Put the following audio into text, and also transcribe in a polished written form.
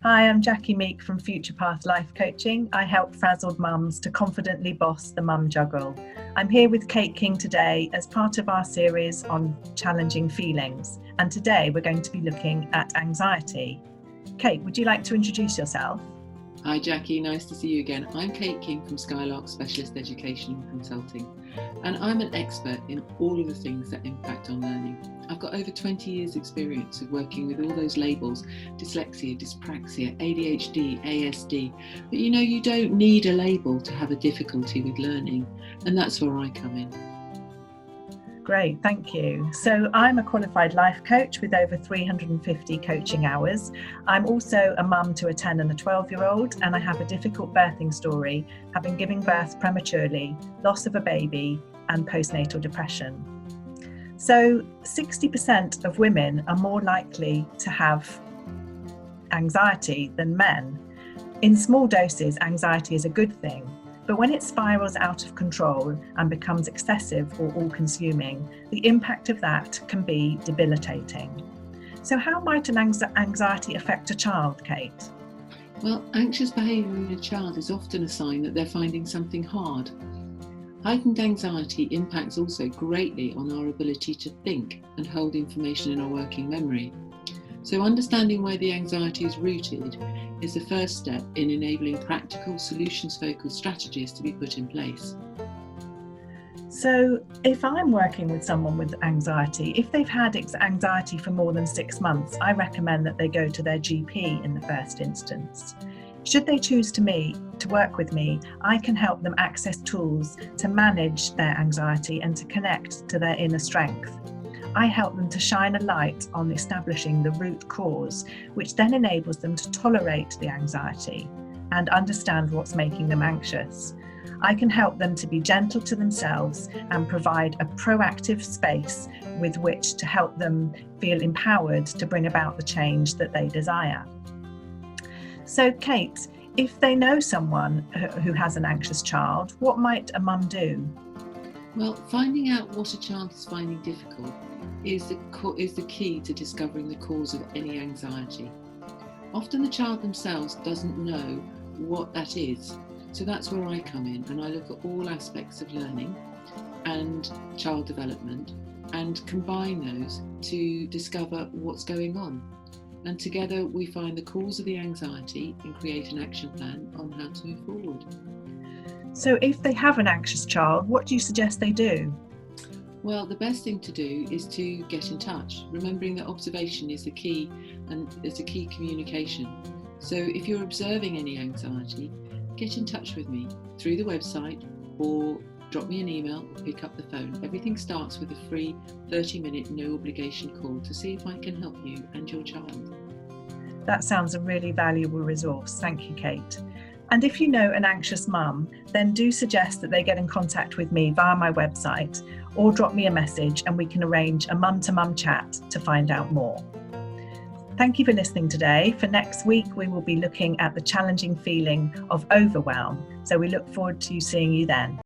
Hi, I'm Jackie Meek from Future Path Life Coaching. I help frazzled mums to confidently boss the mum juggle. I'm here with Kate King today as part of our series on challenging feelings. And today we're going to be looking at anxiety. Kate, would you like to introduce yourself? Hi Jackie, nice to see you again. I'm Kate King from Skylark Educational Consulting, and I'm an expert in all of the things that impact on learning. I've got over 20 years experience of working with all those labels: dyslexia, dyspraxia, ADHD, ASD. But you don't need a label to have a difficulty with learning, and that's where I come in. Great, thank you. So I'm a qualified life coach with over 350 coaching hours. I'm also a mum to a 10 and a 12-year-old, and I have a difficult birthing story, having given birth prematurely, loss of a baby, and postnatal depression. So 60% of women are more likely to have anxiety than men. In small doses, anxiety is a good thing. But when it spirals out of control and becomes excessive or all-consuming, the impact of that can be debilitating. So how might an anxiety affect a child, Kate? Well, anxious behaviour in a child is often a sign that they're finding something hard. Heightened anxiety impacts also greatly on our ability to think and hold information in our working memory. So understanding where the anxiety is rooted is the first step in enabling practical, solutions-focused strategies to be put in place. So if I'm working with someone with anxiety, if they've had anxiety for more than 6 months, I recommend that they go to their GP in the first instance. Should they choose to work with me, I can help them access tools to manage their anxiety and to connect to their inner strength. I help them to shine a light on establishing the root cause, which then enables them to tolerate the anxiety and understand what's making them anxious. I can help them to be gentle to themselves and provide a proactive space with which to help them feel empowered to bring about the change that they desire. So, Kate, if they know someone who has an anxious child, what might a mum do? Well, finding out what a child is finding difficult is the key to discovering the cause of any anxiety. Often the child themselves doesn't know what that is, so that's where I come in, and I look at all aspects of learning and child development and combine those to discover what's going on. And together we find the cause of the anxiety and create an action plan on how to move forward. So if they have an anxious child, what do you suggest they do? Well, the best thing to do is to get in touch, remembering that observation is the key, and it's a key communication. So if you're observing any anxiety, get in touch with me through the website or drop me an email or pick up the phone. Everything starts with a free 30-minute no obligation call to see if I can help you and your child. That sounds a really valuable resource. Thank you, Kate. And if you know an anxious mum, then do suggest that they get in contact with me via my website or drop me a message and we can arrange a mum-to-mum chat to find out more. Thank you for listening today. For next week, we will be looking at the challenging feeling of overwhelm. So we look forward to seeing you then.